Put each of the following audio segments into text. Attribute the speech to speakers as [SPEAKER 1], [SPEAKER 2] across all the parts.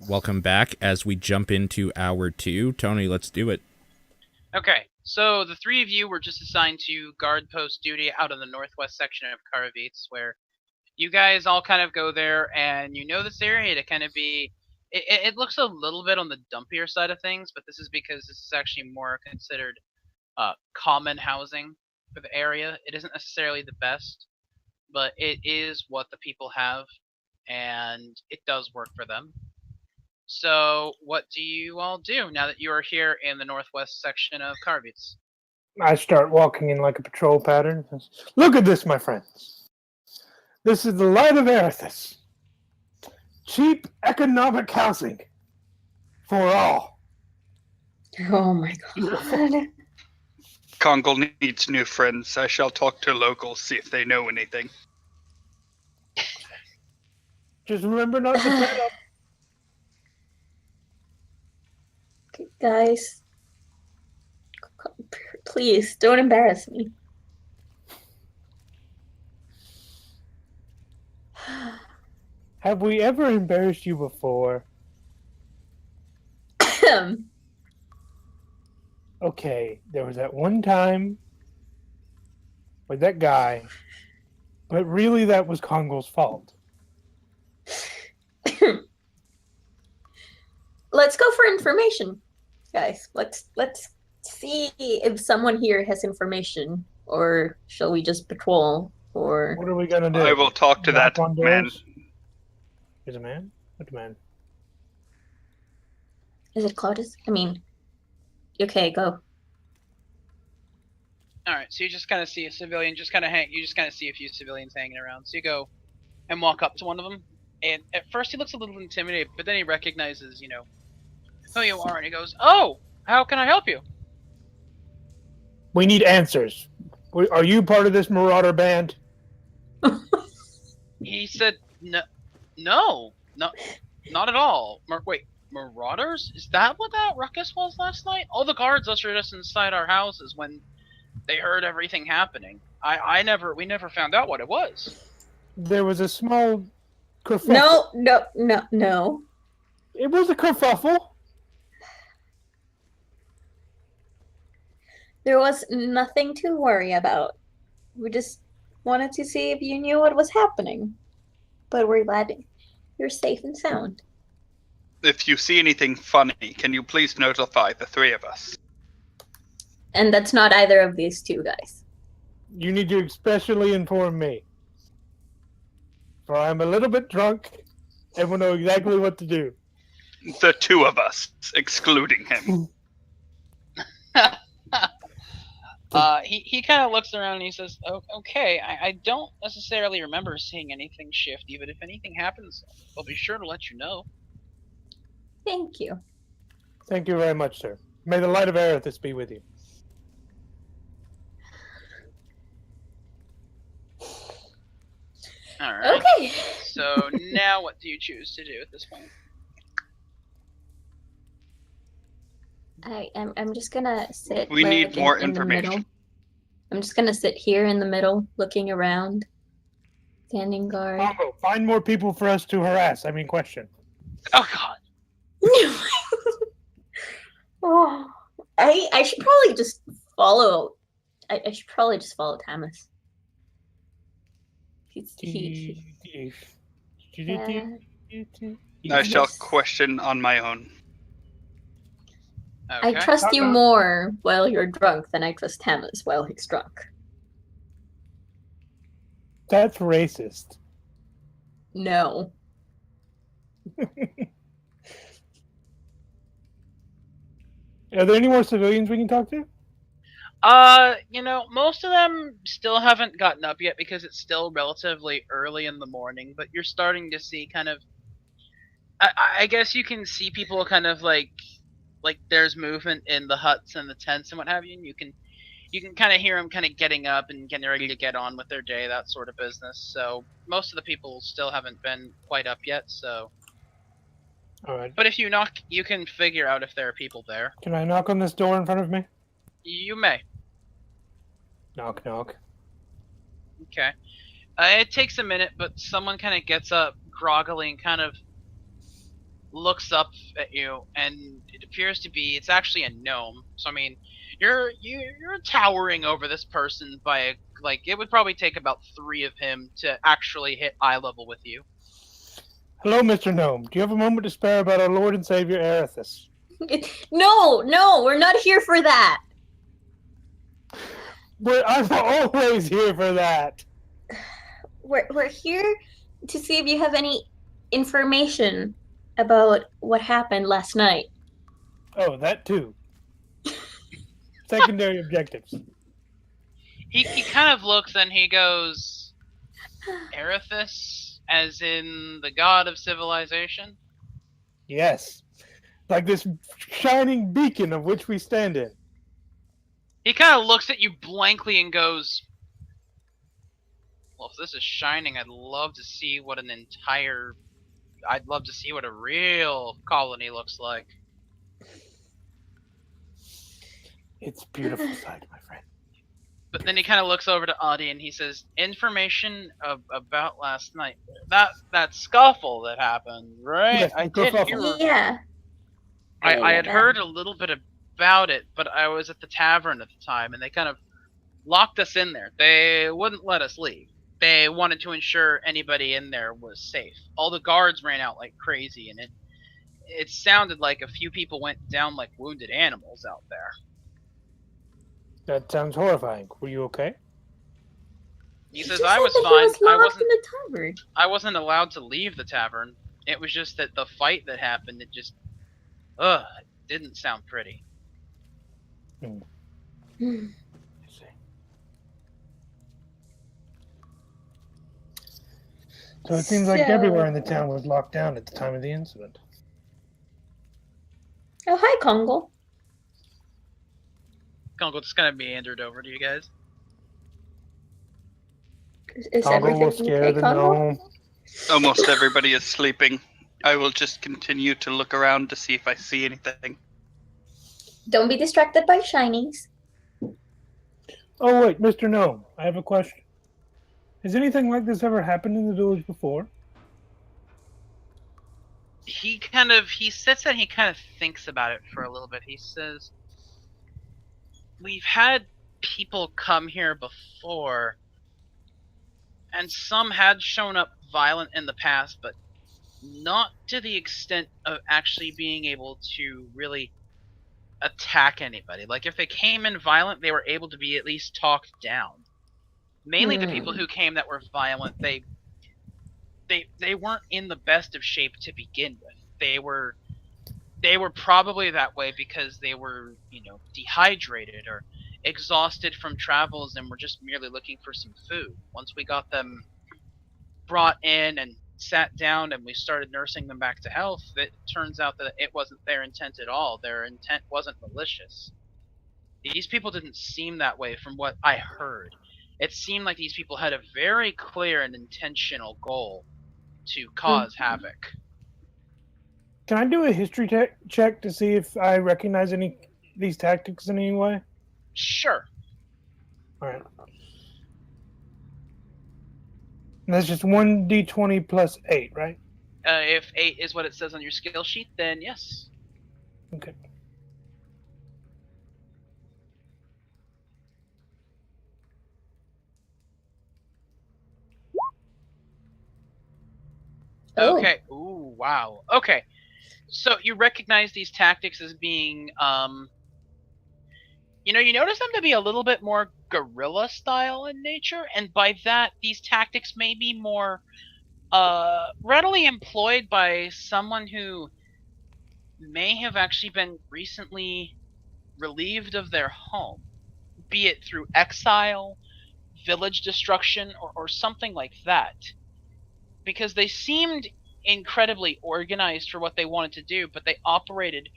[SPEAKER 1] Welcome back as we jump into hour 2. Tony, let's do it.
[SPEAKER 2] Okay, so the three of you were just assigned to guard post duty out in the northwest section of Karavitz, where you guys all kind of go there, and you know this area to kind of be. It looks a little bit on the dumpier side of things, but this is because this is actually more considered common housing for the area. It isn't necessarily the best, but it is what the people have, and it does work for them. So, what do you all do now that you are here in the northwest section of Karavitz?
[SPEAKER 3] I start walking in like a patrol pattern. Look at this, my friends. This is the light of Erithus. Cheap economic housing for all.
[SPEAKER 4] Oh my god.
[SPEAKER 5] Kongal needs new friends. I shall talk to locals, see if they know anything.
[SPEAKER 3] Just remember not to pet up.
[SPEAKER 4] Okay, guys, please don't embarrass me.
[SPEAKER 3] Have we ever embarrassed you before? Okay, there was that one time with that guy, but really that was Kongal's fault.
[SPEAKER 4] Let's go for information, guys. Let's see if someone here has information, or shall we just patrol? Or
[SPEAKER 3] What are we gonna do?
[SPEAKER 5] I will talk to
[SPEAKER 3] Knock
[SPEAKER 5] that
[SPEAKER 3] on
[SPEAKER 5] man.
[SPEAKER 3] doors? Is a man? What man?
[SPEAKER 4] is it Claudius? I mean, okay, go.
[SPEAKER 2] All right, so you just kind of see a civilian, you just kind of see a few civilians hanging around. So you go and walk up to one of them, and at first he looks a little intimidated, but then he recognizes, who you are, and he goes, "Oh, how can I help you?"
[SPEAKER 3] We need answers. Are you part of this marauder band?
[SPEAKER 2] He said, "No, not at all." Wait, marauders? Is that what that ruckus was last night? All the guards ushered us inside our houses when they heard everything happening. We never found out what it was.
[SPEAKER 3] There was a small kerfuffle.
[SPEAKER 4] No.
[SPEAKER 3] It was a kerfuffle.
[SPEAKER 4] There was nothing to worry about. We just wanted to see if you knew what was happening. But we're glad you're safe and sound.
[SPEAKER 5] If you see anything funny, can you please notify the three of us?
[SPEAKER 4] And that's not either of these two guys.
[SPEAKER 3] You need to especially inform me. For I'm a little bit drunk and will know exactly what to do.
[SPEAKER 5] The two of us, excluding him.
[SPEAKER 2] He kind of looks around and he says, "Oh, okay, I don't necessarily remember seeing anything shifty, but if anything happens, I'll be sure to let you know."
[SPEAKER 4] Thank you.
[SPEAKER 3] Thank you very much, sir. May the light of Erithus be with you.
[SPEAKER 2] All right.
[SPEAKER 4] Okay.
[SPEAKER 2] So now what do you choose to do at this point?
[SPEAKER 4] I'm just gonna sit.
[SPEAKER 5] We need
[SPEAKER 4] like,
[SPEAKER 5] more
[SPEAKER 4] in the
[SPEAKER 5] information.
[SPEAKER 4] middle. I'm just gonna sit here in the middle, looking around, standing guard.
[SPEAKER 3] Combo, find more people for us to harass. I mean, question.
[SPEAKER 2] Oh God.
[SPEAKER 4] Oh, I should probably just follow. I should probably just follow Tamas.
[SPEAKER 5] I shall question on my own.
[SPEAKER 2] Okay.
[SPEAKER 4] I trust you more while you're drunk than I trust Tamas while he's drunk.
[SPEAKER 3] That's racist.
[SPEAKER 4] No.
[SPEAKER 3] Are there any more civilians we can talk to?
[SPEAKER 2] Most of them still haven't gotten up yet because it's still relatively early in the morning, but you're starting to see kind of I guess you can see people kind of like there's movement in the huts and the tents and what have you, and you can kind of hear them kind of getting up and getting ready to get on with their day, that sort of business. So most of the people still haven't been quite up yet, so.
[SPEAKER 3] All right.
[SPEAKER 2] But if you knock, you can figure out if there are people there.
[SPEAKER 3] Can I knock on this door in front of me?
[SPEAKER 2] You may.
[SPEAKER 3] Knock, knock.
[SPEAKER 2] Okay. It takes a minute, but someone kind of gets up groggily and kind of looks up at you, and it appears to be, it's actually a gnome. So I mean, you're towering over this person by like, it would probably take about 3 of him to actually hit eye level with you.
[SPEAKER 3] Hello, Mr. Gnome. Do you have a moment to spare about our Lord and Savior Erithus?
[SPEAKER 4] No, we're not here for that.
[SPEAKER 3] But I'm always here for that.
[SPEAKER 4] We're here to see if you have any information about what happened last night.
[SPEAKER 3] Oh, that too. Secondary objectives.
[SPEAKER 2] He kind of looks and he goes, Erithus, as in the god of civilization?
[SPEAKER 3] Yes. Like this shining beacon of which we stand in.
[SPEAKER 2] He kind of looks at you blankly and goes, well, if this is shining, I'd love to see what a real colony looks like.
[SPEAKER 3] It's a beautiful sight, my friend.
[SPEAKER 2] But then he kind of looks over to Audie and he says, information about last night. That scuffle that happened, right?
[SPEAKER 3] Yes,
[SPEAKER 2] I
[SPEAKER 3] the
[SPEAKER 2] did
[SPEAKER 3] kerfuffle.
[SPEAKER 2] hear.
[SPEAKER 4] Yeah.
[SPEAKER 2] I had heard a little bit about it, but I was at the tavern at the time, and they kind of locked us in there. They wouldn't let us leave. They wanted to ensure anybody in there was safe. All the guards ran out like crazy, and it sounded like a few people went down like wounded animals out there.
[SPEAKER 3] That sounds horrifying. Were you okay?
[SPEAKER 2] He says,
[SPEAKER 4] You
[SPEAKER 2] I
[SPEAKER 4] said
[SPEAKER 2] was
[SPEAKER 4] that
[SPEAKER 2] fine.
[SPEAKER 4] He was locked in the tavern.
[SPEAKER 2] I wasn't allowed to leave the tavern. It was just that the fight that happened, it just, it didn't sound pretty.
[SPEAKER 3] I see. So it seems like everywhere in the town was locked down at the time of the incident.
[SPEAKER 4] Oh, hi, Kongo.
[SPEAKER 2] Kongo just kind of meandered over to you guys.
[SPEAKER 4] Is
[SPEAKER 3] Congo
[SPEAKER 4] everything
[SPEAKER 3] will scare
[SPEAKER 4] okay,
[SPEAKER 3] the
[SPEAKER 4] Kongo?
[SPEAKER 3] gnome.
[SPEAKER 5] Almost everybody is sleeping. I will just continue to look around to see if I see anything.
[SPEAKER 4] Don't be distracted by shinies.
[SPEAKER 3] Oh wait, Mr. Gnome, I have a question. Has anything like this ever happened in the village before?
[SPEAKER 2] He sits and he kind of thinks about it for a little bit. He says, we've had people come here before, and some had shown up violent in the past, but not to the extent of actually being able to really attack anybody. Like, if they came in violent, they were able to be at least talked down. Mainly the people who came that were violent, they weren't in the best of shape to begin with. They were probably that way because they were, dehydrated or exhausted from travels and were just merely looking for some food. Once we got them brought in and sat down and we started nursing them back to health, it turns out that it wasn't their intent at all. Their intent wasn't malicious. These people didn't seem that way from what I heard. It seemed like these people had a very clear and intentional goal to cause havoc.
[SPEAKER 3] Can I do a history check to see if I recognize any these tactics in any way?
[SPEAKER 2] Sure.
[SPEAKER 3] All right. And that's just 1d20 plus 8, right?
[SPEAKER 2] If 8 is what it says on your skill sheet, then yes.
[SPEAKER 3] Okay.
[SPEAKER 4] Oh.
[SPEAKER 2] Okay. Ooh, wow. Okay. So you recognize these tactics as being, you notice them to be a little bit more guerrilla style in nature, and by that, these tactics may be more readily employed by someone who may have actually been recently relieved of their home, be it through exile, village destruction, or something like that. Because they seemed incredibly organized for what they wanted to do, but they operated,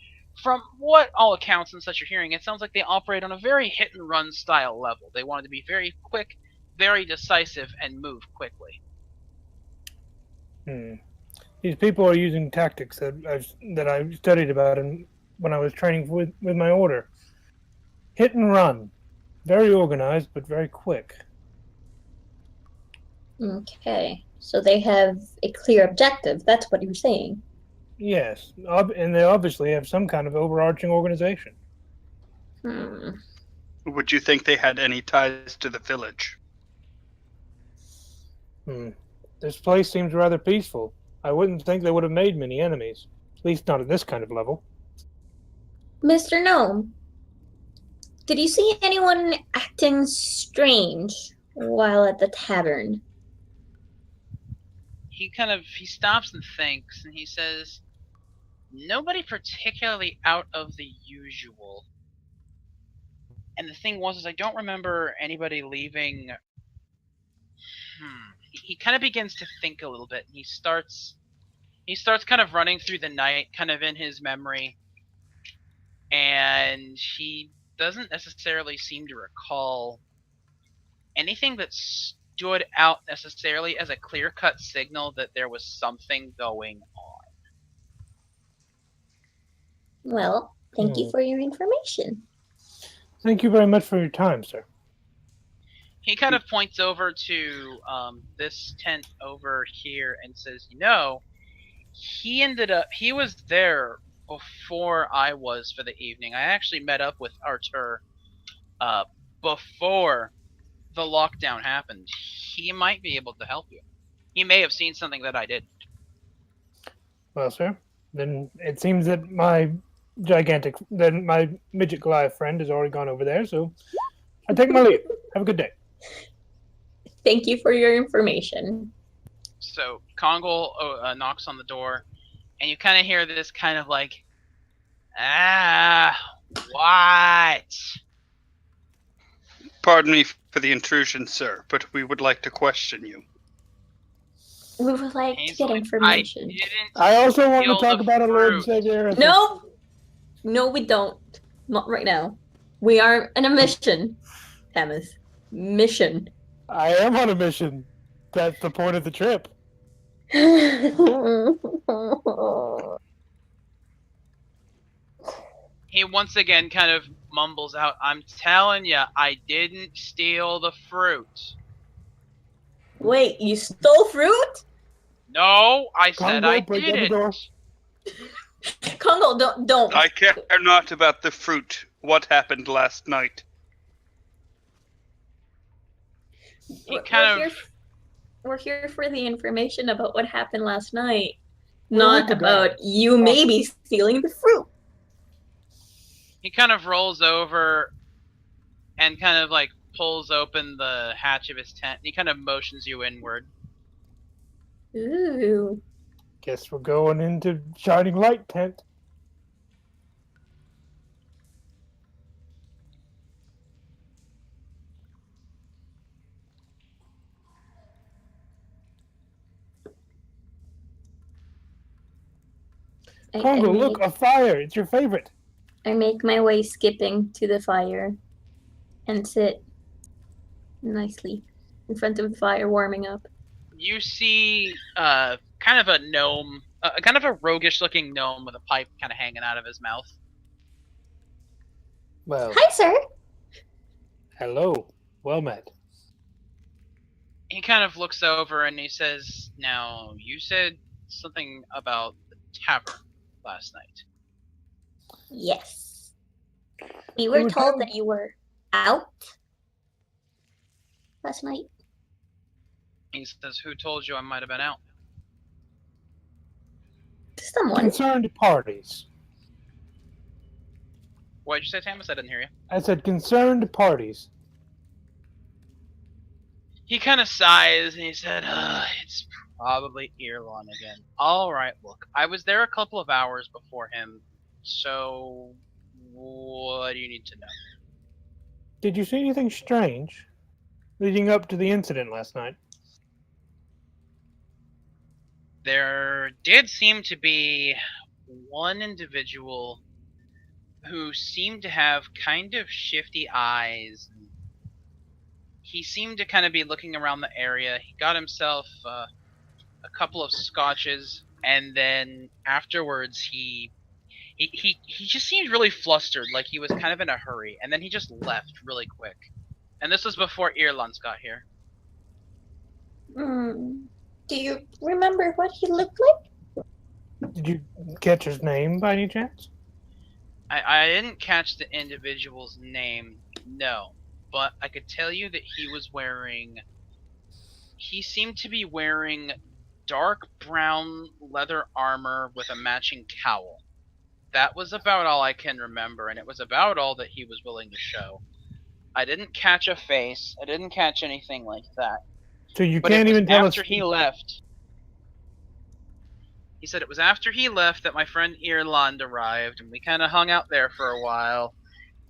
[SPEAKER 2] from what all accounts and such are hearing, it sounds like they operate on a very hit-and-run style level. They wanted to be very quick, very decisive, and move quickly.
[SPEAKER 3] These people are using tactics that I studied about when I was training with my order. Hit and run. Very organized, but very quick.
[SPEAKER 4] Okay. So they have a clear objective. That's what you're saying.
[SPEAKER 3] Yes, and they obviously have some kind of overarching organization.
[SPEAKER 4] Hmm.
[SPEAKER 5] Would you think they had any ties to the village?
[SPEAKER 3] This place seems rather peaceful. I wouldn't think they would have made many enemies. At least not at this kind of level.
[SPEAKER 4] Mr. Gnome, did you see anyone acting strange while at the tavern?
[SPEAKER 2] He stops and thinks, and he says, nobody particularly out of the usual. And the thing was, is I don't remember anybody leaving. He kind of begins to think a little bit, and he starts kind of running through the night, kind of in his memory, and he doesn't necessarily seem to recall anything that stood out necessarily as a clear-cut signal that there was something going on.
[SPEAKER 4] Well, thank you for your information.
[SPEAKER 3] Thank you very much for your time, sir.
[SPEAKER 2] He kind of points over to this tent over here and says, he was there before I was for the evening. I actually met up with Artur before the lockdown happened. He might be able to help you. He may have seen something that I didn't.
[SPEAKER 3] Well, sir, then it seems that my midget Goliath friend has already gone over there, so I take my leave. Have a good day.
[SPEAKER 4] Thank you for your information.
[SPEAKER 2] So Kongol knocks on the door, and you kind of hear this kind of like, what?
[SPEAKER 5] Pardon me for the intrusion, sir, but we would like to question you.
[SPEAKER 4] We would like to get information.
[SPEAKER 3] I also want to talk about our Lord and Savior.
[SPEAKER 4] No, we don't. Not right now. We are on a mission, Thomas. Mission.
[SPEAKER 3] I am on a mission. That's the point of the trip.
[SPEAKER 2] He once again kind of mumbles out, I'm telling you, I didn't steal the fruit.
[SPEAKER 4] Wait, you stole fruit?
[SPEAKER 2] No, I said
[SPEAKER 3] Congo,
[SPEAKER 2] I
[SPEAKER 3] break down the door.
[SPEAKER 2] didn't.
[SPEAKER 4] Congo, don't.
[SPEAKER 5] I care not about the fruit. What happened last night?
[SPEAKER 4] We're here for the information about what happened last night,
[SPEAKER 3] Well,
[SPEAKER 4] not about you maybe stealing the fruit.
[SPEAKER 2] He kind of rolls over and kind of like pulls open the hatch of his tent. He kind of motions you inward.
[SPEAKER 4] Ooh.
[SPEAKER 3] Guess we're going into Shining Light tent. Congo, look, a fire. It's your favorite.
[SPEAKER 4] I make my way skipping to the fire and sit nicely in front of the fire, warming up.
[SPEAKER 2] You see kind of a gnome, kind of a roguish-looking gnome with a pipe kind of hanging out of his mouth.
[SPEAKER 3] Well,
[SPEAKER 4] hi, sir.
[SPEAKER 3] Hello. Well met.
[SPEAKER 2] He kind of looks over and he says, now, you said something about the tavern last night.
[SPEAKER 4] Yes. We were told that you were out last night.
[SPEAKER 2] He says, who told you I might have been out?
[SPEAKER 4] Someone.
[SPEAKER 3] Concerned parties.
[SPEAKER 2] What did you say, Tamus? I didn't hear you.
[SPEAKER 3] I said concerned parties.
[SPEAKER 2] He kind of sighs and he said, it's probably Irlon again. Alright, look, I was there a couple of hours before him, so what do you need to know?
[SPEAKER 3] Did you see anything strange leading up to the incident last night?
[SPEAKER 2] There did seem to be one individual who seemed to have kind of shifty eyes. He seemed to kind of be looking around the area. He got himself a couple of scotches, and then afterwards he just seemed really flustered, like he was kind of in a hurry, and then he just left really quick. And this was before Irlands got here.
[SPEAKER 4] Do you remember what he looked like?
[SPEAKER 3] Did you catch his name by any chance?
[SPEAKER 2] I didn't catch the individual's name, no. But I could tell you that he seemed to be wearing dark brown leather armor with a matching cowl. That was about all I can remember, and it was about all that he was willing to show. I didn't catch a face. I didn't catch anything like that.
[SPEAKER 3] So you
[SPEAKER 2] But
[SPEAKER 3] can't
[SPEAKER 2] it was
[SPEAKER 3] even tell us.
[SPEAKER 2] after he left. He said it was after he left that my friend Irland arrived, and we kind of hung out there for a while.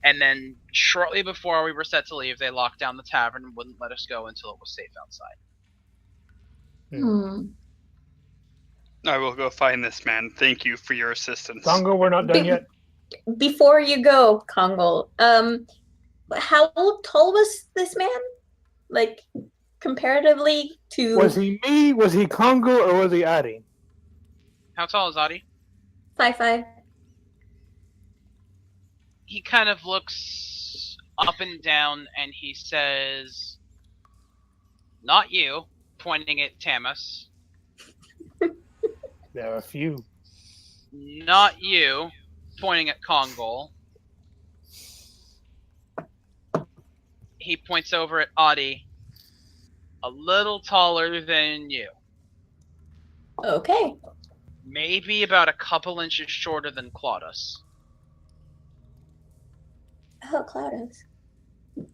[SPEAKER 2] And then shortly before we were set to leave, they locked down the tavern and wouldn't let us go until it was safe outside.
[SPEAKER 4] Hmm.
[SPEAKER 5] I will go find this man. Thank you for your assistance.
[SPEAKER 3] Congo, we're not done yet.
[SPEAKER 4] Before you go, Kongo, how tall was this man? Like, comparatively to...
[SPEAKER 3] Was he me? Was he Congo? Or was he Adi?
[SPEAKER 2] How tall is Adi?
[SPEAKER 4] 5'5"?
[SPEAKER 2] He kind of looks up and down and he says, "Not you," pointing at Tamas.
[SPEAKER 3] There are a few.
[SPEAKER 2] "Not you," pointing at Kongol. He points over at Adi. "A little taller than you.
[SPEAKER 4] Okay.
[SPEAKER 2] Maybe about a couple inches shorter than Claudius."
[SPEAKER 4] Oh, Cloudos.
[SPEAKER 2] And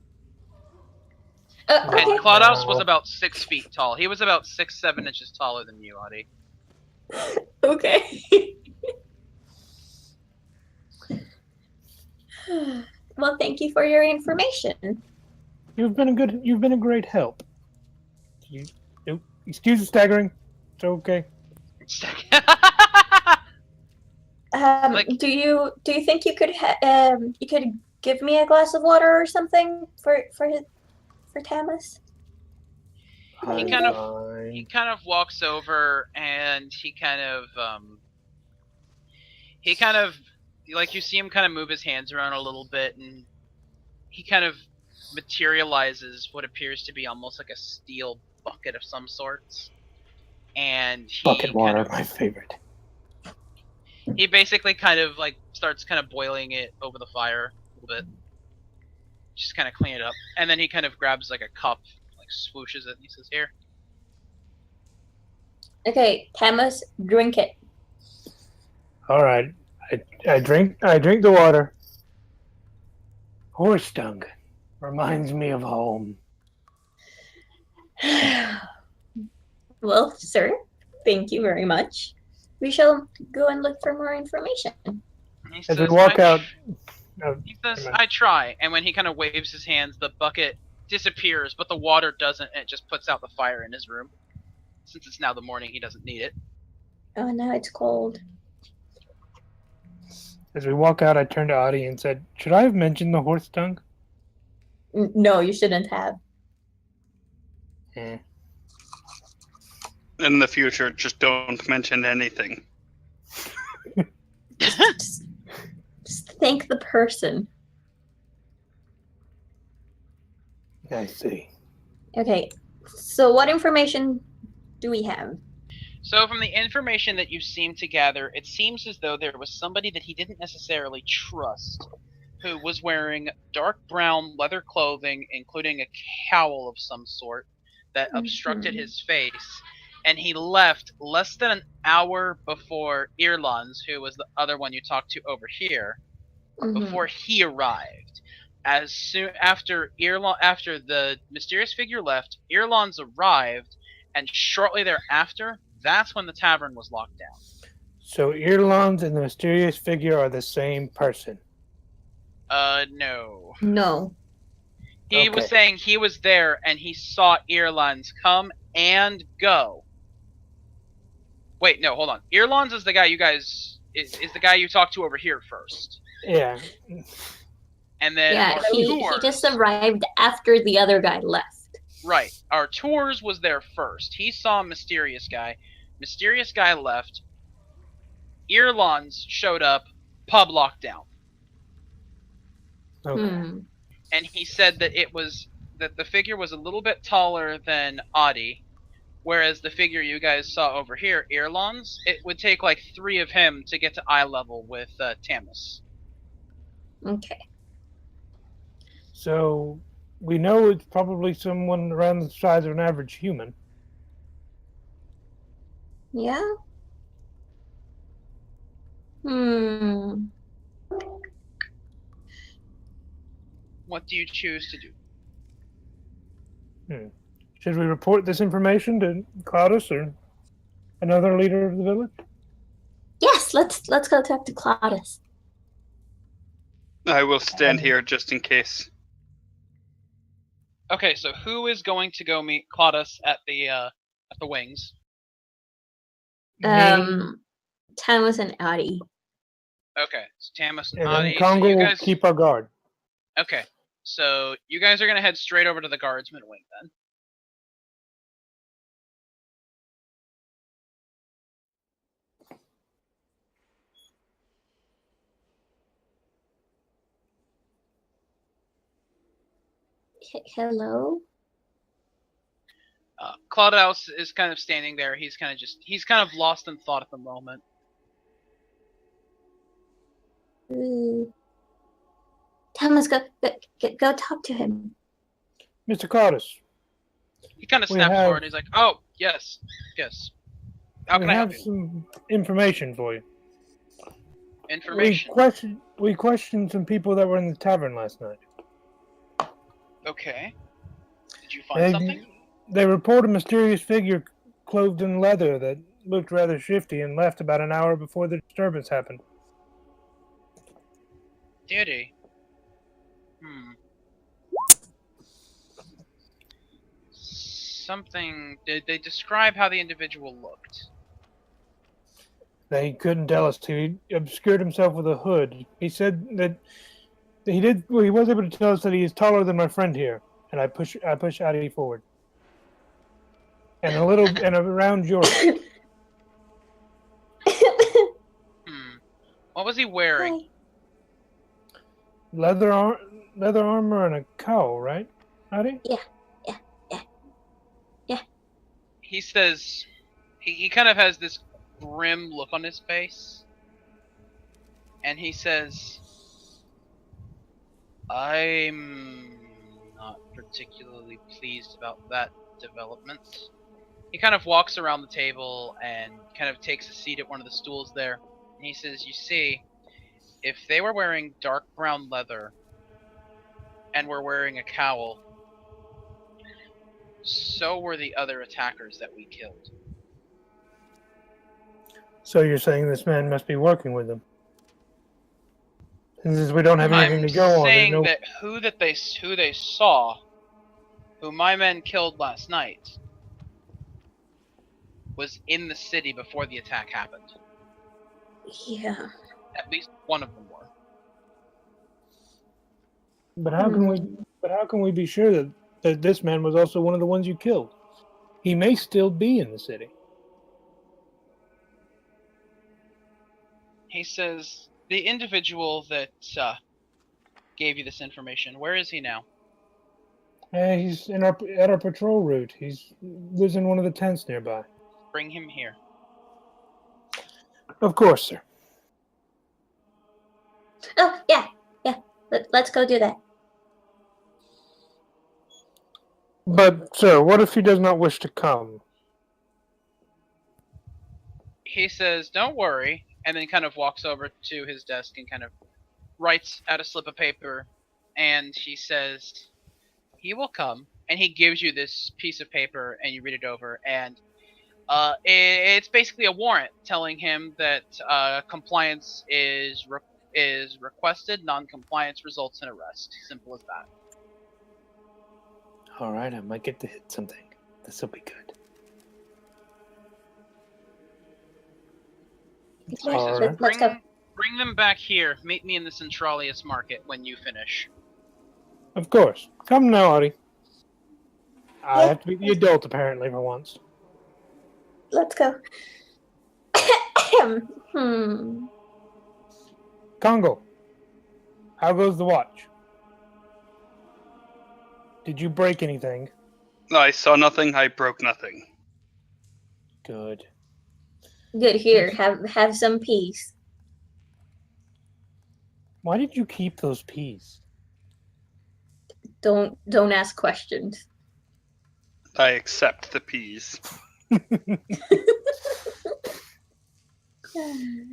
[SPEAKER 4] Okay.
[SPEAKER 2] Claudius was about 6 feet tall. He was about 6-7 inches taller than you, Adi.
[SPEAKER 4] Okay. Well, thank you for your information.
[SPEAKER 3] You've been a great help. Excuse the staggering. It's okay.
[SPEAKER 4] Do you think you could give me a glass of water or something for Tamas?
[SPEAKER 2] He kind of walks over and he kind of like, you see him kind of move his hands around a little bit, and he kind of materializes what appears to be almost like a steel bucket of some sorts. And he
[SPEAKER 3] Bucket water, my favorite.
[SPEAKER 2] He basically kind of like starts kind of boiling it over the fire a little bit, just kind of clean it up, and then he kind of grabs like a cup, like swooshes it, and he says, "Here."
[SPEAKER 4] Okay, Tamas, drink it.
[SPEAKER 3] All right, I drink the water. Horse dung reminds me of home.
[SPEAKER 4] Well, sir, thank you very much. We shall go and look for more information.
[SPEAKER 2] He
[SPEAKER 3] As we
[SPEAKER 2] says,
[SPEAKER 3] walk out,
[SPEAKER 2] He says, "I try," and when he kind of waves his hands, the bucket disappears, but the water doesn't, and it just puts out the fire in his room. Since it's now the morning, he doesn't need it.
[SPEAKER 4] Oh, now it's cold.
[SPEAKER 3] as we walk out, I turned to Adi and said, "Should I have mentioned the horse dung?"
[SPEAKER 4] No, you shouldn't have.
[SPEAKER 5] In the future, just don't mention anything.
[SPEAKER 4] Just thank the person.
[SPEAKER 3] I see.
[SPEAKER 4] Okay, so what information do we have?
[SPEAKER 2] So from the information that you seem to gather, it seems as though there was somebody that he didn't necessarily trust, who was wearing dark brown leather clothing, including a cowl of some sort that obstructed his face, and he left less than an hour before Irlands, who was the other one you talked to over here, before he arrived. As soon after the mysterious figure left, Irlands arrived, and shortly thereafter, that's when the tavern was locked down.
[SPEAKER 3] So Irlands and the mysterious figure are the same person.
[SPEAKER 2] No.
[SPEAKER 4] No.
[SPEAKER 2] He was saying he was there and he saw Irlands come and go. Wait, no, hold on. Irlands is the guy is the guy you talked to over here first.
[SPEAKER 3] Yeah.
[SPEAKER 2] And then
[SPEAKER 4] he just arrived after the other guy left.
[SPEAKER 2] Right. Our tours was there first. He saw Mysterious Guy. Mysterious Guy left. Irlands showed up. Pub locked down.
[SPEAKER 3] Okay.
[SPEAKER 2] And he said that the figure was a little bit taller than Adi, Whereas the figure you guys saw over here, Earlongs, it would take like 3 of him to get to eye level with Tamus.
[SPEAKER 4] Okay.
[SPEAKER 3] So we know it's probably someone around the size of an average human.
[SPEAKER 4] Yeah? Hmm.
[SPEAKER 2] What do you choose to do?
[SPEAKER 3] Should we report this information to Claudius or another leader of the village?
[SPEAKER 4] Yes, let's go talk to Claudius.
[SPEAKER 5] I will stand here just in case.
[SPEAKER 2] Okay, so who is going to go meet Claudius at the wings?
[SPEAKER 4] Tamus and Addie.
[SPEAKER 2] Okay, so Tamus and
[SPEAKER 3] And
[SPEAKER 2] Adi.
[SPEAKER 3] then Congo
[SPEAKER 2] So you
[SPEAKER 3] will
[SPEAKER 2] guys.
[SPEAKER 3] keep our guard.
[SPEAKER 2] Okay, so you guys are gonna head straight over to the guardsman wing then.
[SPEAKER 4] Hello?
[SPEAKER 2] Claudius is kind of standing there. He's kind of lost in thought at the moment.
[SPEAKER 4] Tamus, go talk to him.
[SPEAKER 3] Mr. Claudius,
[SPEAKER 2] He kind of
[SPEAKER 3] We
[SPEAKER 2] snaps
[SPEAKER 3] have-
[SPEAKER 2] forward. He's like, "Oh, yes. How
[SPEAKER 3] we
[SPEAKER 2] can I help
[SPEAKER 3] have
[SPEAKER 2] you?"
[SPEAKER 3] some information for you.
[SPEAKER 2] Information.
[SPEAKER 3] We questioned some people that were in the tavern last night.
[SPEAKER 2] Okay. Did you find something?
[SPEAKER 3] They report a mysterious figure clothed in leather that looked rather shifty and left about an hour before the disturbance happened.
[SPEAKER 2] Did he? Something. Did they describe how the individual looked?
[SPEAKER 3] They couldn't tell us. He obscured himself with a hood. He said that he did. Well, he was able to tell us that he is taller than my friend here, and I push Addie forward, and around your.
[SPEAKER 2] What was he wearing?
[SPEAKER 3] Leather armor and a cowl, right, Addie?
[SPEAKER 4] Yeah.
[SPEAKER 2] He says he kind of has this grim look on his face, and he says, "I'm not particularly pleased about that development." He kind of walks around the table and kind of takes a seat at one of the stools there, and he says, "You see, if they were wearing dark brown leather and were wearing a cowl, so were the other attackers that we killed."
[SPEAKER 3] So you're saying this man must be working with them? And since we don't have anything to go on,
[SPEAKER 2] I'm
[SPEAKER 3] there's
[SPEAKER 2] saying
[SPEAKER 3] no.
[SPEAKER 2] that who they saw, who my men killed last night, was in the city before the attack happened.
[SPEAKER 4] Yeah.
[SPEAKER 2] At least one of them were.
[SPEAKER 3] But how can we? But how can we be sure that this man was also one of the ones you killed? He may still be in the city.
[SPEAKER 2] He says, the individual that gave you this information, where is he now?
[SPEAKER 3] He's at our patrol route. He's lives in one of the tents nearby.
[SPEAKER 2] Bring him here.
[SPEAKER 3] Of course, sir.
[SPEAKER 4] Oh, yeah. Let's go do that.
[SPEAKER 3] But, sir, what if he does not wish to come?
[SPEAKER 2] He says, "Don't worry," and then kind of walks over to his desk and kind of writes out a slip of paper, and he says, "He will come," and he gives you this piece of paper, and you read it over, and it's basically a warrant telling him that compliance is requested, non-compliance results in arrest. Simple as that.
[SPEAKER 3] All right, I might get to hit something. This will be good.
[SPEAKER 2] So he says,
[SPEAKER 3] Alright.
[SPEAKER 4] Let's go.
[SPEAKER 2] Bring them back here. Meet me in the Centralius market when you finish.
[SPEAKER 3] Of course. Come now, Audie. I
[SPEAKER 4] Yeah.
[SPEAKER 3] have to be the adult, apparently, for once.
[SPEAKER 4] Let's go.
[SPEAKER 3] Congo, how goes the watch? Did you break anything?
[SPEAKER 5] I saw nothing, I broke nothing.
[SPEAKER 3] Good.
[SPEAKER 4] Good. Here, have some peas.
[SPEAKER 3] Why did you keep those peas?
[SPEAKER 4] Don't ask questions.
[SPEAKER 5] I accept the peas.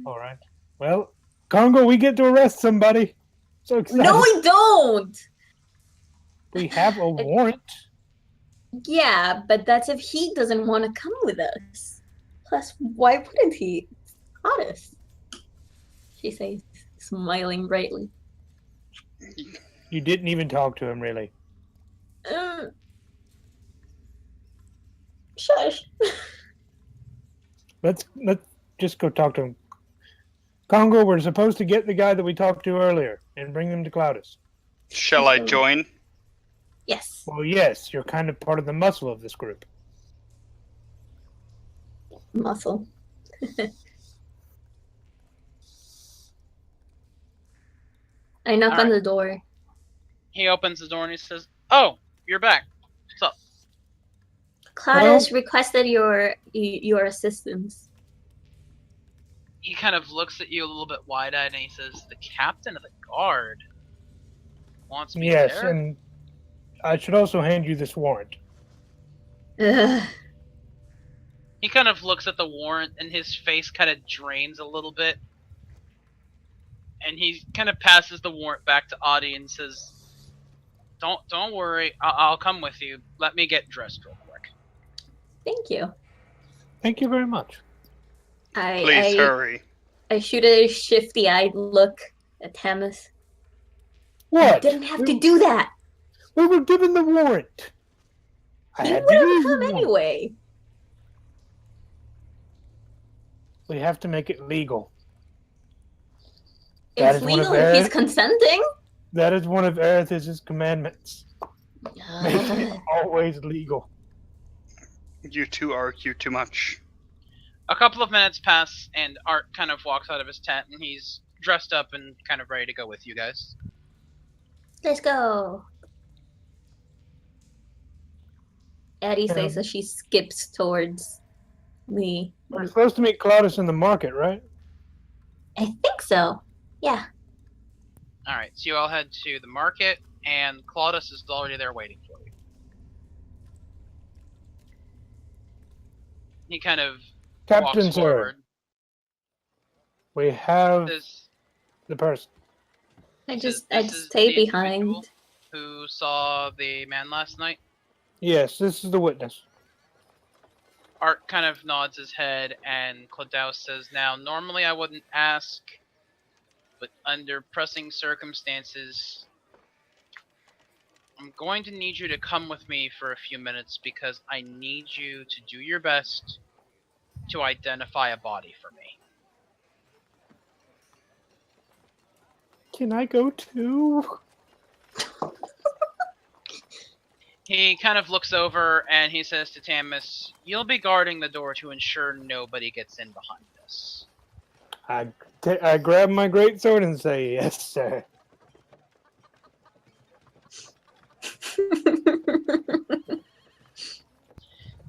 [SPEAKER 3] All right. Well, Congo, we get to arrest somebody. So excited.
[SPEAKER 4] No, we don't.
[SPEAKER 3] We have a warrant.
[SPEAKER 4] Yeah, but that's if he doesn't want to come with us. Plus, why wouldn't he? It's hottest. She says, smiling brightly.
[SPEAKER 3] You didn't even talk to him, really.
[SPEAKER 4] Shush.
[SPEAKER 3] Let's just go talk to him. Congo, we're supposed to get the guy that we talked to earlier and bring him to Cloudus.
[SPEAKER 5] Shall I join?
[SPEAKER 4] Yes.
[SPEAKER 3] Well, yes, you're kind of part of the muscle of this group.
[SPEAKER 4] Muscle. I knock on
[SPEAKER 2] Alright.
[SPEAKER 4] the door.
[SPEAKER 2] He opens the door and he says, "Oh, you're back. What's up?"
[SPEAKER 4] Claudius requested your assistance.
[SPEAKER 2] He kind of looks at you a little bit wide-eyed and he says, "The captain of the guard wants me
[SPEAKER 3] Yes,
[SPEAKER 2] there?"
[SPEAKER 3] and I should also hand you this warrant.
[SPEAKER 4] Ugh.
[SPEAKER 2] He kind of looks at the warrant and his face kind of drains a little bit. And he kind of passes the warrant back to Audie and says, Don't worry, I'll come with you. Let me get dressed real quick."
[SPEAKER 4] Thank you.
[SPEAKER 3] Thank you very much.
[SPEAKER 5] Please hurry.
[SPEAKER 4] I shoot a shifty-eyed look at Tamas.
[SPEAKER 3] What?
[SPEAKER 4] You didn't have to do that.
[SPEAKER 3] We were given the warrant.
[SPEAKER 4] He would have come anyway.
[SPEAKER 3] We have to make it legal. That
[SPEAKER 4] It's
[SPEAKER 3] is one of
[SPEAKER 4] legal if he's consenting.
[SPEAKER 3] That is one of Erith's commandments. Make it always legal.
[SPEAKER 5] You two argue too much.
[SPEAKER 2] A couple of minutes pass and Art kind of walks out of his tent and he's dressed up and kind of ready to go with you guys.
[SPEAKER 4] Let's go. Addie says as she skips towards me.
[SPEAKER 3] We're supposed to meet Cloudus in the market, right?
[SPEAKER 4] I think so. Yeah.
[SPEAKER 2] Alright, so you all head to the market and Claudius is already there waiting for you. He kind of
[SPEAKER 3] Captain,
[SPEAKER 2] walks
[SPEAKER 3] sir,
[SPEAKER 2] forward.
[SPEAKER 3] we have
[SPEAKER 2] This
[SPEAKER 3] the person.
[SPEAKER 4] I
[SPEAKER 2] This
[SPEAKER 4] just
[SPEAKER 2] is
[SPEAKER 4] stay
[SPEAKER 2] the
[SPEAKER 4] behind.
[SPEAKER 2] individual who saw the man last night.
[SPEAKER 3] Yes, this is the witness.
[SPEAKER 2] Art kind of nods his head, and Claudius says, "Now, normally I wouldn't ask, but under pressing circumstances, I'm going to need you to come with me for a few minutes because I need you to do your best to identify a body for me."
[SPEAKER 3] Can I go too?
[SPEAKER 2] He kind of looks over and he says to Tamis, "You'll be guarding the door to ensure nobody gets in behind us."
[SPEAKER 3] I grab my great sword and say, "Yes, sir."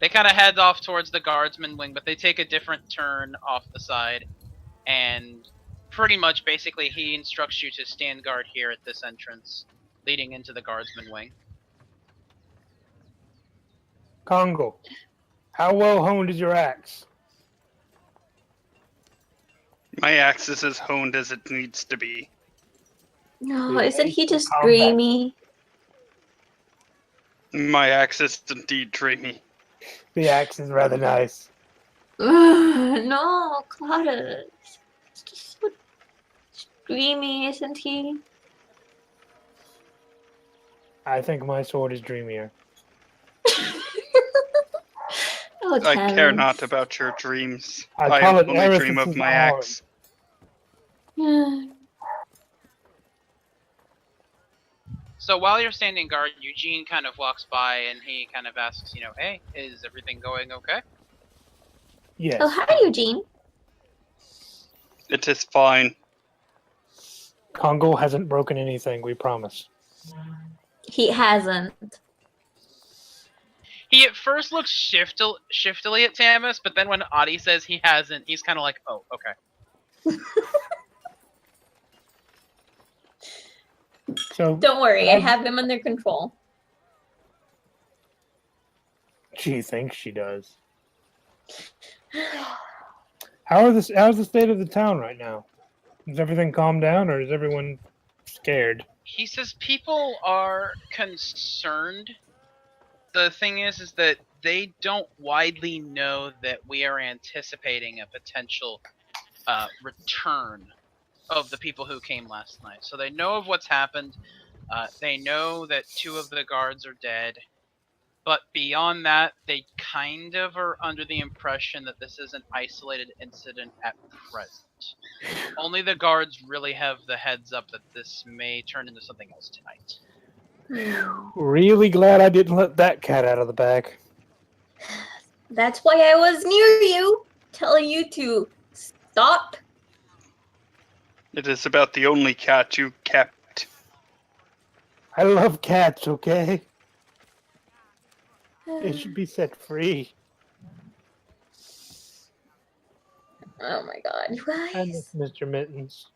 [SPEAKER 2] They kind of head off towards the guardsman wing, but they take a different turn off the side, and pretty much basically he instructs you to stand guard here at this entrance, leading into the guardsman wing.
[SPEAKER 3] Congo, how well honed is your axe?
[SPEAKER 5] My axe is as honed as it needs to be.
[SPEAKER 4] No, isn't he just
[SPEAKER 3] Combat.
[SPEAKER 4] dreamy?
[SPEAKER 5] My axe is indeed dreamy.
[SPEAKER 3] The axe is rather nice.
[SPEAKER 4] No, Claudius. It's just so dreamy, isn't he?
[SPEAKER 3] I think my sword is dreamier.
[SPEAKER 4] Oh,
[SPEAKER 5] I care
[SPEAKER 4] Terrence.
[SPEAKER 5] not about your dreams.
[SPEAKER 3] I call it
[SPEAKER 5] only
[SPEAKER 3] Erith's
[SPEAKER 5] dream of my
[SPEAKER 3] arm.
[SPEAKER 5] axe.
[SPEAKER 2] So while you're standing guard, Eugene kind of walks by and he kind of asks, "Hey, is everything going okay?"
[SPEAKER 3] Yes.
[SPEAKER 4] Oh, hi, Eugene.
[SPEAKER 5] It is fine.
[SPEAKER 3] Congo hasn't broken anything, we promise.
[SPEAKER 4] He hasn't.
[SPEAKER 2] He at first looks shiftily at Tamus, but then when Adi says he hasn't, he's kind of like, oh, okay.
[SPEAKER 3] So
[SPEAKER 4] Don't worry, I have him under control.
[SPEAKER 3] she thinks she does. How's the state of the town right now? Is everything calmed down, or is everyone scared?
[SPEAKER 2] He says people are concerned. The thing is that they don't widely know that we are anticipating a potential return of the people who came last night. So they know of what's happened. They know that 2 of the guards are dead. But beyond that, they kind of are under the impression that this is an isolated incident at present. Only the guards really have the heads up that this may turn into something else tonight.
[SPEAKER 3] Really glad I didn't let that cat out of the bag.
[SPEAKER 4] That's why I was near you, telling you to stop.
[SPEAKER 5] It is about the only cat you kept.
[SPEAKER 3] I love cats, okay? They should be set free.
[SPEAKER 4] Oh my god, you
[SPEAKER 3] I
[SPEAKER 4] guys.
[SPEAKER 3] miss Mr. Mittens.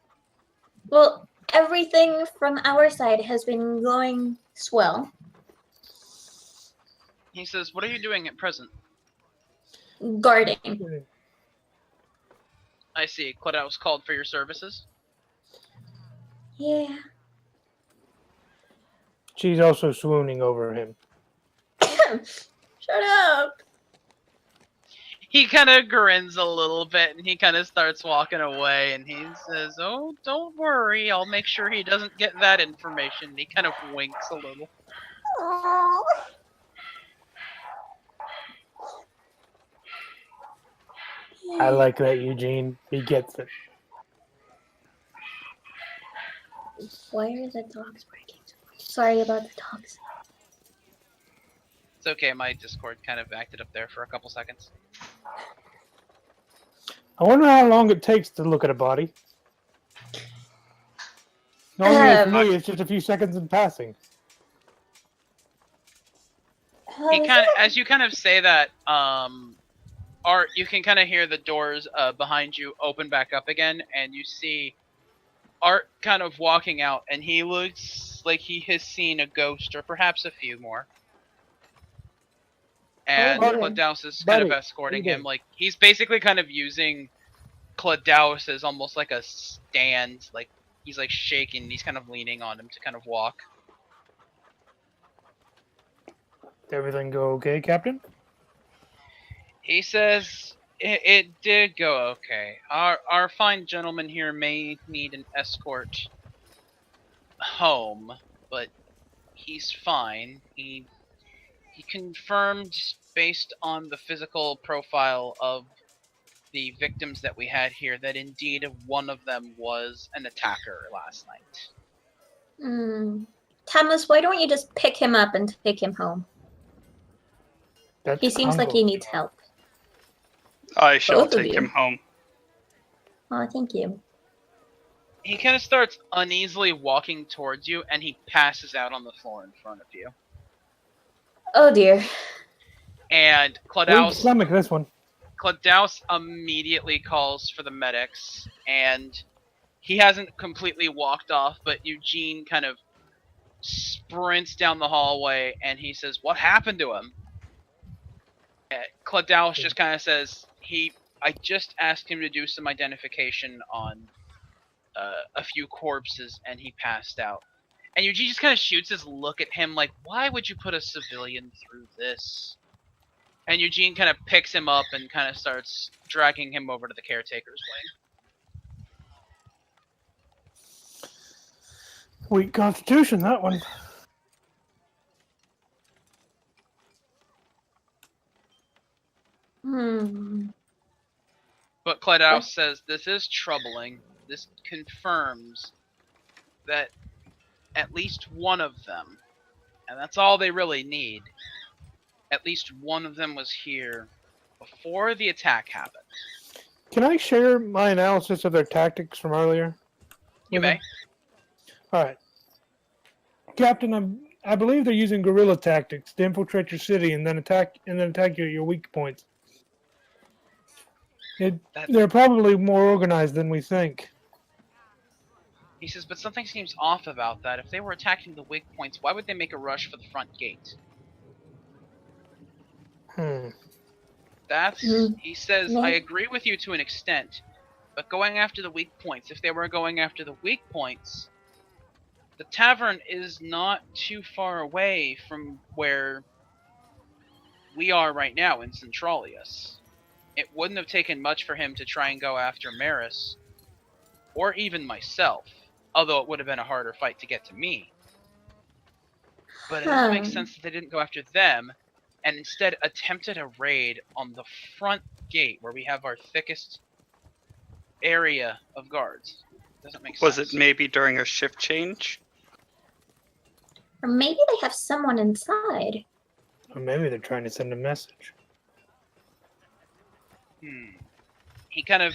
[SPEAKER 4] Well, everything from our side has been going swell.
[SPEAKER 2] He says, what are you doing at present?
[SPEAKER 4] Guarding.
[SPEAKER 2] I see. Claudius called for your services.
[SPEAKER 4] Yeah.
[SPEAKER 3] She's also swooning over him.
[SPEAKER 4] Shut up.
[SPEAKER 2] He kind of grins a little bit and he kind of starts walking away and he says, oh, don't worry. I'll make sure he doesn't get that information. He kind of winks a little.
[SPEAKER 4] Oh.
[SPEAKER 3] I like that, Eugene. He gets it.
[SPEAKER 4] Why are the dogs barking so much? Sorry about the dogs.
[SPEAKER 2] It's okay. My Discord kind of acted up there for a couple seconds.
[SPEAKER 3] I wonder how long it takes to look at a body. Normally, for me, it's just a few seconds in passing.
[SPEAKER 2] He kind of, as you kind of say that, Art, you can kind of hear the doors behind you open back up again, and you see Art kind of walking out, and he looks like he has seen a ghost, or perhaps a few more. And Claudius is kind of escorting him. Like, he's basically kind of using Claudius as almost like a stand. Like, he's like shaking, he's kind of leaning on him to kind of walk.
[SPEAKER 3] Did everything go okay, Captain?
[SPEAKER 2] He says it did go okay. Our fine gentleman here may need an escort home, but he's fine. He confirmed based on the physical profile of the victims that we had here that indeed one of them was an attacker last night.
[SPEAKER 4] Thomas, why don't you just pick him up and take him home? He seems like he needs help.
[SPEAKER 5] I shall take him home.
[SPEAKER 4] Oh, thank you.
[SPEAKER 2] He kind of starts uneasily walking towards you, and he passes out on the floor in front of you.
[SPEAKER 4] Oh dear.
[SPEAKER 2] And
[SPEAKER 3] Weak stomach, this one.
[SPEAKER 2] Claudius immediately calls for the medics, and he hasn't completely walked off, but Eugene kind of sprints down the hallway, and he says, "What happened to him?" Claudius just kind of says, I just asked him to do some identification on a few corpses, and he passed out. And Eugene just kind of shoots his look at him like, why would you put a civilian through this? And Eugene kind of picks him up and kind of starts dragging him over to the caretaker's wing.
[SPEAKER 3] Weak constitution, that one.
[SPEAKER 2] But Claudius says, this is troubling. This confirms that at least one of them, and that's all they really need, at least one of them was here before the attack happened.
[SPEAKER 3] Can I share my analysis of their tactics from earlier?
[SPEAKER 2] You may.
[SPEAKER 3] Alright. Captain, I believe they're using guerrilla tactics to infiltrate your city and then attack your weak points. They're probably more organized than we think.
[SPEAKER 2] He says, but something seems off about that. If they were attacking the weak points, why would they make a rush for the front gate? He says, I agree with you to an extent, but going after the weak points, if they were going after the weak points, the tavern is not too far away from where we are right now in Centralius. It wouldn't have taken much for him to try and go after Maris, or even myself, although it would have been a harder fight to get to me. But it doesn't make sense that they didn't go after them, and instead attempted a raid on the front gate where we have our thickest area of guards. Doesn't make sense.
[SPEAKER 5] Was it maybe during a shift change?
[SPEAKER 4] Or maybe they have someone inside.
[SPEAKER 3] Or maybe they're trying to send a message.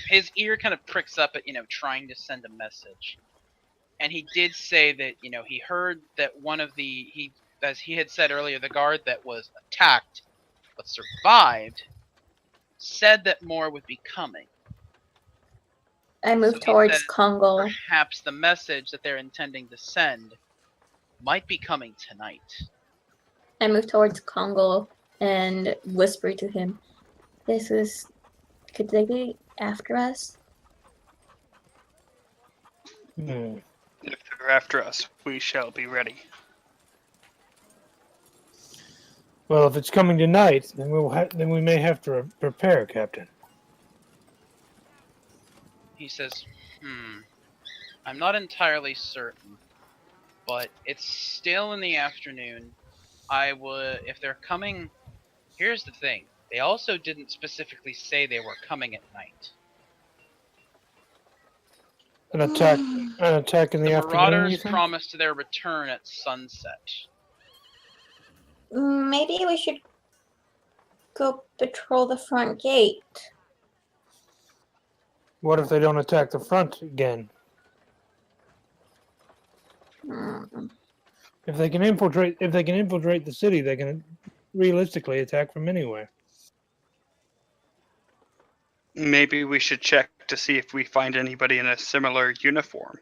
[SPEAKER 2] His ear kind of pricks up at, trying to send a message. And he did say that, he heard that one of as he had said earlier, the guard that was attacked but survived said that more would be coming.
[SPEAKER 4] I move towards Kongol.
[SPEAKER 2] Perhaps the message that they're intending to send might be coming tonight.
[SPEAKER 4] I move towards Kongol and whisper to him, could they be after us?
[SPEAKER 5] If they're after us, we shall be ready.
[SPEAKER 3] Well, if it's coming tonight, then we may have to prepare, Captain.
[SPEAKER 2] He says, I'm not entirely certain, but it's still in the afternoon. If they're coming, here's the thing. They also didn't specifically say they were coming at night.
[SPEAKER 3] An attack in the afternoon.
[SPEAKER 2] Marauders promised their return at sunset.
[SPEAKER 4] Maybe we should go patrol the front gate.
[SPEAKER 3] What if they don't attack the front again? If they can infiltrate the city, they can realistically attack from anywhere.
[SPEAKER 5] Maybe we should check to see if we find anybody in a similar uniform.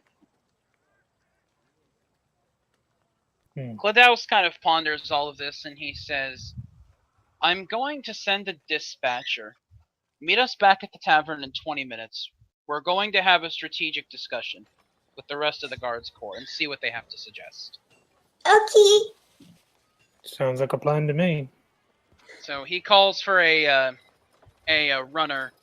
[SPEAKER 2] Claudius kind of ponders all of this, and he says, I'm going to send a dispatcher. Meet us back at the tavern in 20 minutes. We're going to have a strategic discussion with the rest of the Guards Corps and see what they have to suggest.
[SPEAKER 4] Okay.
[SPEAKER 3] Sounds like a plan to me.
[SPEAKER 2] So he calls for a runner,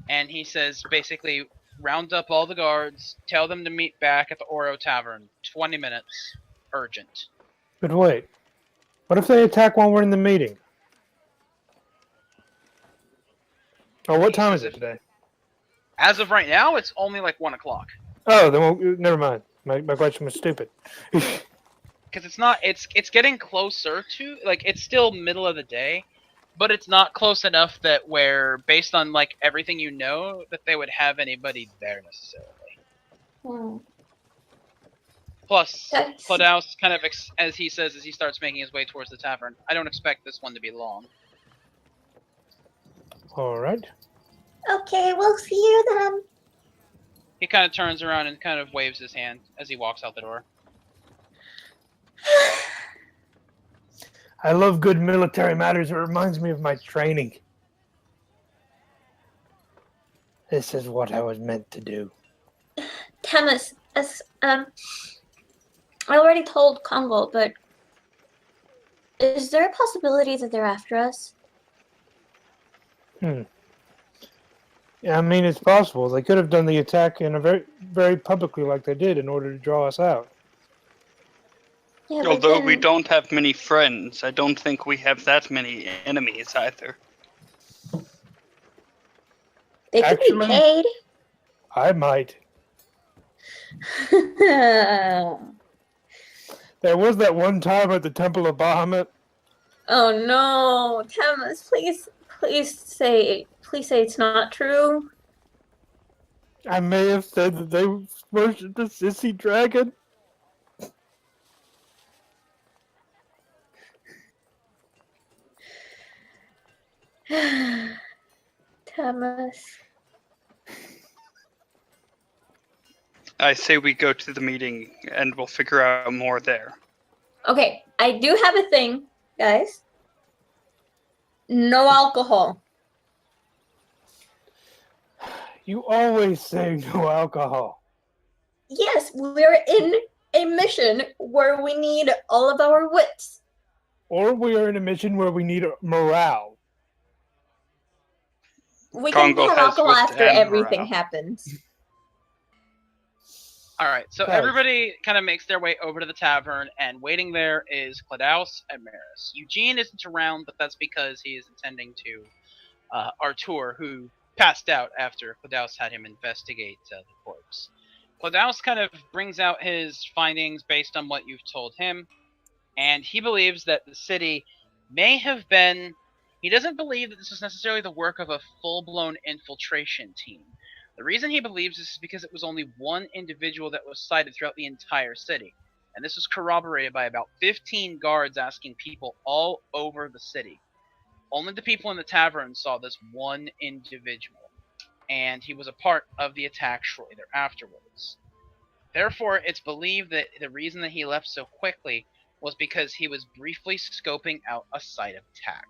[SPEAKER 2] and he says, basically, round up all the guards, tell them to meet back at the Oro Tavern, 20 minutes, urgent.
[SPEAKER 3] But wait, what if they attack while we're in the meeting? Oh, what time is it today?
[SPEAKER 2] As of right now, it's only like 1 o'clock.
[SPEAKER 3] Oh, then never mind. My question was stupid.
[SPEAKER 2] Because it's getting closer to, it's still middle of the day, but it's not close enough that based on, everything that they would have anybody there necessarily. Plus, Claudius kind of, as he says, as he starts making his way towards the tavern, I don't expect this one to be long.
[SPEAKER 3] All right.
[SPEAKER 4] Okay, we'll see you then.
[SPEAKER 2] He kind of turns around and kind of waves his hand as he walks out the door.
[SPEAKER 3] I love good military matters. It reminds me of my training. This is what I was meant to do.
[SPEAKER 4] Temis, I already told Kongol, but is there a possibility that they're after us?
[SPEAKER 3] Yeah, I mean, it's possible. They could have done the attack in a very, very publicly like they did in order to draw us out.
[SPEAKER 4] Yeah,
[SPEAKER 5] Although we don't have many friends, I don't think we have that many enemies either.
[SPEAKER 4] They could be paid.
[SPEAKER 3] I might. There was that one time at the Temple of Bahamut.
[SPEAKER 4] Oh no, Temis, please say it's not true.
[SPEAKER 3] I may have said that they worshipped the sissy dragon.
[SPEAKER 4] Thomas.
[SPEAKER 5] I say we go to the meeting and we'll figure out more there.
[SPEAKER 4] Okay, I do have a thing, guys. No alcohol.
[SPEAKER 3] You always say no alcohol.
[SPEAKER 4] Yes, we're in a mission where we need all of our wits.
[SPEAKER 3] Or we are in a mission where we need morale.
[SPEAKER 4] We can
[SPEAKER 5] Congo
[SPEAKER 4] have
[SPEAKER 5] has
[SPEAKER 4] alcohol
[SPEAKER 5] wits
[SPEAKER 4] after
[SPEAKER 5] and
[SPEAKER 4] everything
[SPEAKER 5] morale.
[SPEAKER 4] happens.
[SPEAKER 2] All right, so
[SPEAKER 3] Guys.
[SPEAKER 2] everybody kind of makes their way over to the tavern, and waiting there is Claudius and Maris. Eugene isn't around, but that's because he is attending to Artur, who passed out after Claudius had him investigate the corpse. Claudius kind of brings out his findings based on what you've told him, and he believes that the city may have been... He doesn't believe that this is necessarily the work of a full-blown infiltration team. The reason he believes this is because it was only one individual that was sighted throughout the entire city. And this was corroborated by about 15 guards asking people all over the city. Only the people in the tavern saw this one individual. And he was a part of the attack shortly thereafterwards. Therefore, it's believed that the reason that he left so quickly was because he was briefly scoping out a site of attack.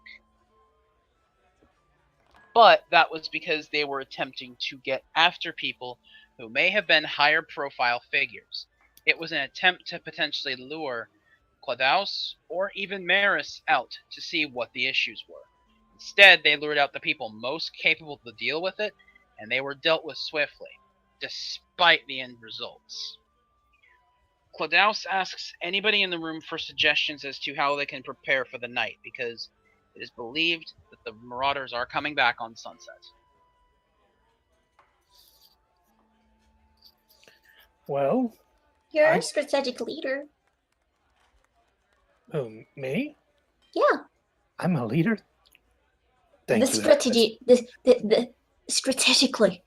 [SPEAKER 2] But that was because they were attempting to get after people who may have been higher profile figures. It was an attempt to potentially lure Claudius or even Maris out to see what the issues were. Instead, they lured out the people most capable to deal with it, and they were dealt with swiftly, despite the end results. Claudius asks anybody in the room for suggestions as to how they can prepare for the night, because it is believed that the Marauders are coming back on sunset.
[SPEAKER 3] Well,
[SPEAKER 4] You're
[SPEAKER 3] I-
[SPEAKER 4] a strategic leader.
[SPEAKER 3] who, me?
[SPEAKER 4] Yeah.
[SPEAKER 3] I'm a leader? Thank
[SPEAKER 4] the
[SPEAKER 3] you.
[SPEAKER 4] strategy, the strategically.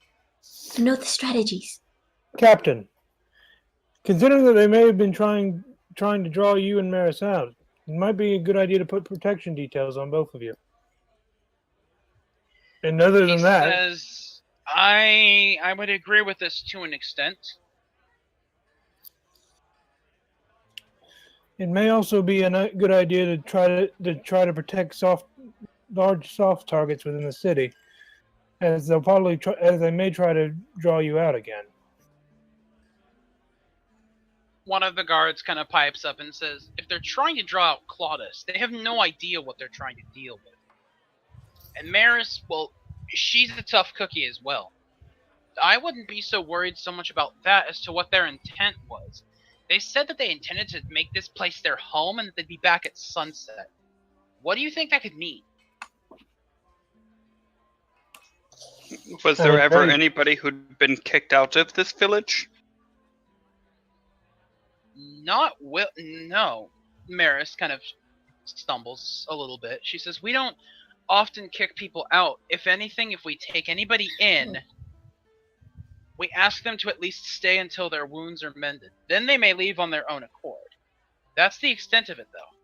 [SPEAKER 4] You know the strategies.
[SPEAKER 3] Captain, considering that they may have been trying to draw you and Maris out, it might be a good idea to put protection details on both of you. And other
[SPEAKER 2] He
[SPEAKER 3] than that,
[SPEAKER 2] says, I would agree with this to an extent.
[SPEAKER 3] it may also be a good idea to try to protect large soft targets within the city, as they may try to draw you out again.
[SPEAKER 2] One of the guards kind of pipes up and says, if they're trying to draw out Claudius, they have no idea what they're trying to deal with. And Maris, well, she's a tough cookie as well. I wouldn't be so worried so much about that as to what their intent was. They said that they intended to make this place their home and that they'd be back at sunset. What do you think that could mean?
[SPEAKER 5] Was there ever
[SPEAKER 3] Okay.
[SPEAKER 5] anybody who'd been kicked out of this village?
[SPEAKER 2] No. Maris kind of stumbles a little bit. She says, we don't often kick people out. If anything, if we take anybody in, we ask them to at least stay until their wounds are mended. Then they may leave on their own accord. That's the extent of it, though.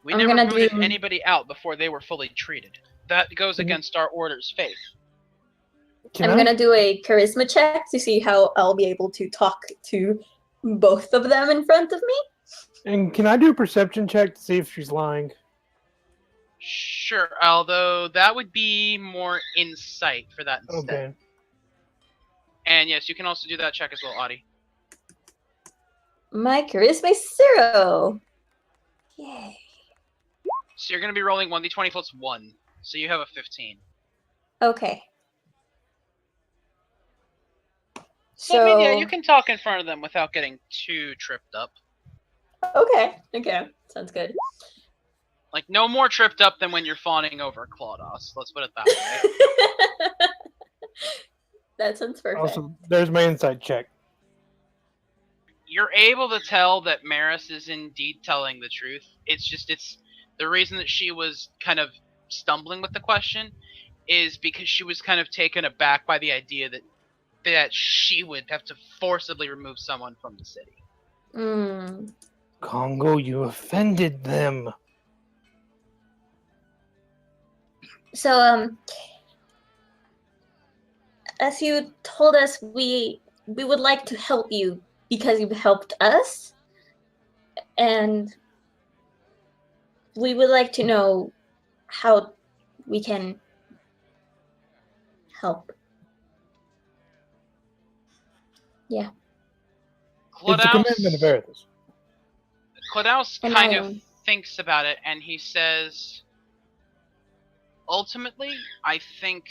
[SPEAKER 2] We
[SPEAKER 4] I'm
[SPEAKER 2] never
[SPEAKER 4] gonna
[SPEAKER 2] booted
[SPEAKER 4] do-
[SPEAKER 2] anybody out before they were fully treated. That goes against our order's faith.
[SPEAKER 3] Can
[SPEAKER 4] I'm
[SPEAKER 3] I?
[SPEAKER 4] gonna do a charisma check to see how I'll be able to talk to both of them in front of me.
[SPEAKER 3] And can I do a perception check to see if she's lying?
[SPEAKER 2] Sure, although that would be more insight for that instead.
[SPEAKER 3] Okay.
[SPEAKER 2] And yes, you can also do that check as well, Audie.
[SPEAKER 4] My charisma is 0. Yay.
[SPEAKER 2] So you're going to be rolling 1d20 plus 1. So you have a 15.
[SPEAKER 4] Okay.
[SPEAKER 2] So, I mean, yeah, you can talk in front of them without getting too tripped up.
[SPEAKER 4] Okay. Sounds good.
[SPEAKER 2] Like, no more tripped up than when you're fawning over Claudius. Let's put it that way.
[SPEAKER 4] That sounds perfect.
[SPEAKER 3] Also, there's my insight check.
[SPEAKER 2] You're able to tell that Maris is indeed telling the truth. It's the reason that she was kind of stumbling with the question is because she was kind of taken aback by the idea that she would have to forcibly remove someone from the city.
[SPEAKER 4] Mm.
[SPEAKER 3] Congo, you offended them.
[SPEAKER 4] So, as you told us, we would like to help you because you've helped us, and we would like to know how we can help. Yeah.
[SPEAKER 3] It's the commitment of Erithus.
[SPEAKER 2] Claudaus
[SPEAKER 4] And
[SPEAKER 2] kind
[SPEAKER 4] I
[SPEAKER 2] of
[SPEAKER 4] am.
[SPEAKER 2] thinks about it, and he says, ultimately, I think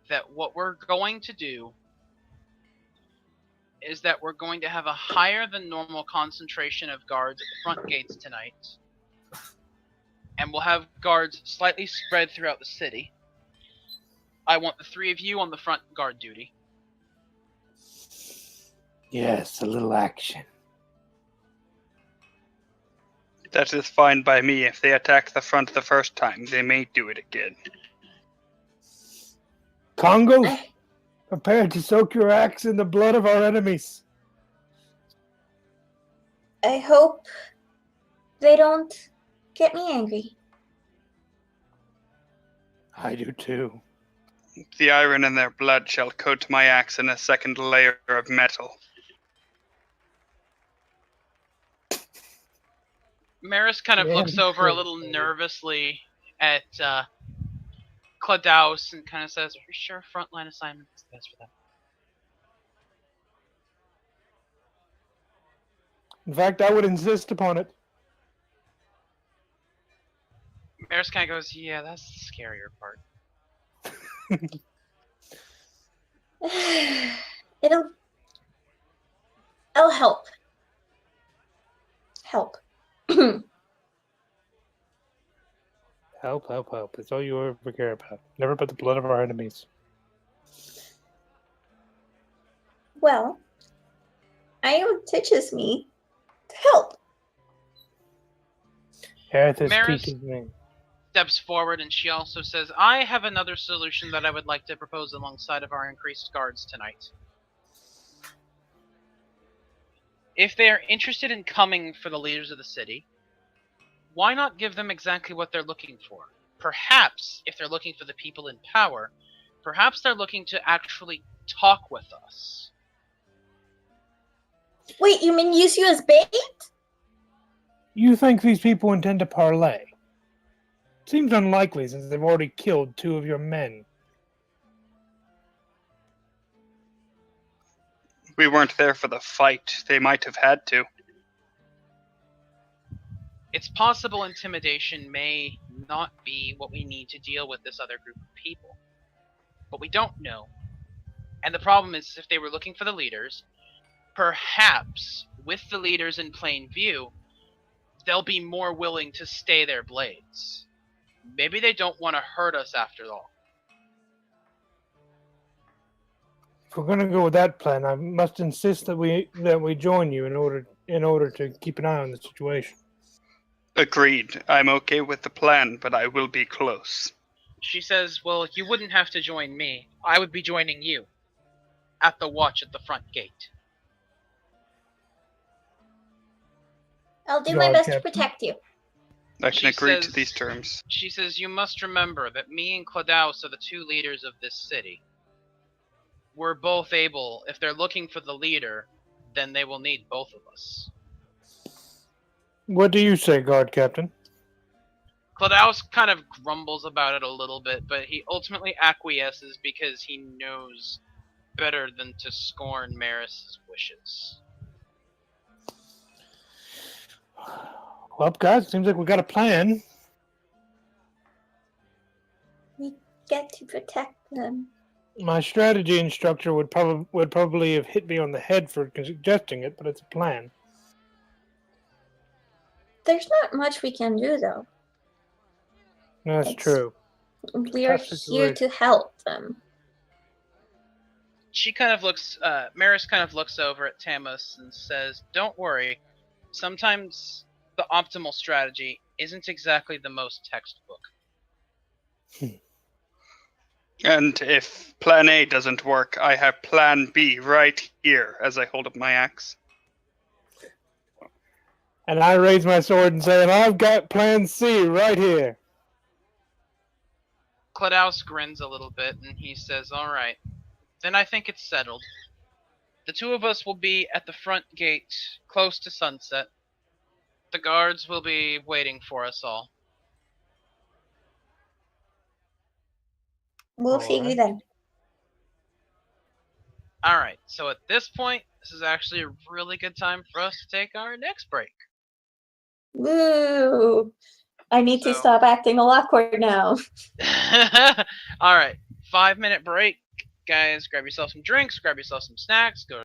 [SPEAKER 2] that what we're going to do is that we're going to have a higher than normal concentration of guards at the front gates tonight. And we'll have guards slightly spread throughout the city. I want the three of you on the front guard duty.
[SPEAKER 3] Yes, a little action.
[SPEAKER 5] That is fine by me. If they attack the front the first time, they may do it again.
[SPEAKER 3] Congos, prepare to soak your axe in the blood of our enemies.
[SPEAKER 4] I hope they don't get me angry.
[SPEAKER 3] I do too.
[SPEAKER 5] The iron in their blood shall coat my axe in a second layer of metal.
[SPEAKER 2] Maris kind of looks over a little nervously at Claudaus and kind of says, "Are you sure frontline assignment is the best for them?"
[SPEAKER 3] In fact, I would insist upon it.
[SPEAKER 2] Maris kind of goes, "Yeah, that's the scarier part."
[SPEAKER 4] I'll help. Help.
[SPEAKER 3] Help, help, help. It's all you ever care about. Never but the blood of our enemies.
[SPEAKER 4] Well, Io teaches me to help.
[SPEAKER 3] Erithus
[SPEAKER 2] Maris
[SPEAKER 3] teaches me.
[SPEAKER 2] steps forward and she also says, "I have another solution that I would like to propose alongside of our increased guards tonight. If they are interested in coming for the leaders of the city, why not give them exactly what they're looking for? Perhaps, if they're looking for the people in power, perhaps they're looking to actually talk with us."
[SPEAKER 4] Wait, you mean use you as bait?
[SPEAKER 3] You think these people intend to parley? Seems unlikely since they've already killed 2 of your men.
[SPEAKER 5] We weren't there for the fight. They might have had to.
[SPEAKER 2] It's possible intimidation may not be what we need to deal with this other group of people. But we don't know. And the problem is, if they were looking for the leaders, perhaps, with the leaders in plain view, they'll be more willing to stay their blades. Maybe they don't want to hurt us after all.
[SPEAKER 3] If we're going to go with that plan, I must insist that we join you in order to keep an eye on the situation.
[SPEAKER 5] Agreed. I'm okay with the plan, but I will be close.
[SPEAKER 2] She says, "Well, you wouldn't have to join me. I would be joining you. At the watch at the front gate."
[SPEAKER 4] I'll do my best to protect you.
[SPEAKER 5] I can
[SPEAKER 2] She
[SPEAKER 5] agree to
[SPEAKER 2] says-
[SPEAKER 5] these terms.
[SPEAKER 2] She says, "You must remember that me and Claudaus are the 2 leaders of this city. We're both able, if they're looking for the leader, then they will need both of us."
[SPEAKER 3] What do you say, guard captain?
[SPEAKER 2] Claudaus kind of grumbles about it a little bit, but he ultimately acquiesces because he knows better than to scorn Maris's wishes.
[SPEAKER 3] Well, guys, seems like we got a plan.
[SPEAKER 4] We get to protect them.
[SPEAKER 3] My strategy instructor would probably have hit me on the head for suggesting it, but it's a plan.
[SPEAKER 4] There's not much we can do, though.
[SPEAKER 3] That's true.
[SPEAKER 4] We're
[SPEAKER 3] Tough
[SPEAKER 4] here
[SPEAKER 3] situation.
[SPEAKER 4] to help them.
[SPEAKER 2] She kind of looks, Maris kind of looks over at Tamus and says, "Don't worry. Sometimes the optimal strategy isn't exactly the most textbook."
[SPEAKER 5] And if plan A doesn't work, I have plan B right here as I hold up my axe.
[SPEAKER 3] And I raise my sword and say, and I've got plan C right here.
[SPEAKER 2] Klaus grins a little bit and he says, "All right, then I think it's settled. The two of us will be at the front gate, close to sunset. The guards will be waiting for us all."
[SPEAKER 4] We'll see you
[SPEAKER 3] Alright.
[SPEAKER 4] then.
[SPEAKER 2] Alright, so at this point, this is actually a really good time for us to take our next break.
[SPEAKER 4] Woo! I need to
[SPEAKER 2] So-
[SPEAKER 4] stop acting all awkward now.
[SPEAKER 2] Alright, 5-minute break. Guys, grab yourself some drinks, grab yourself some snacks, go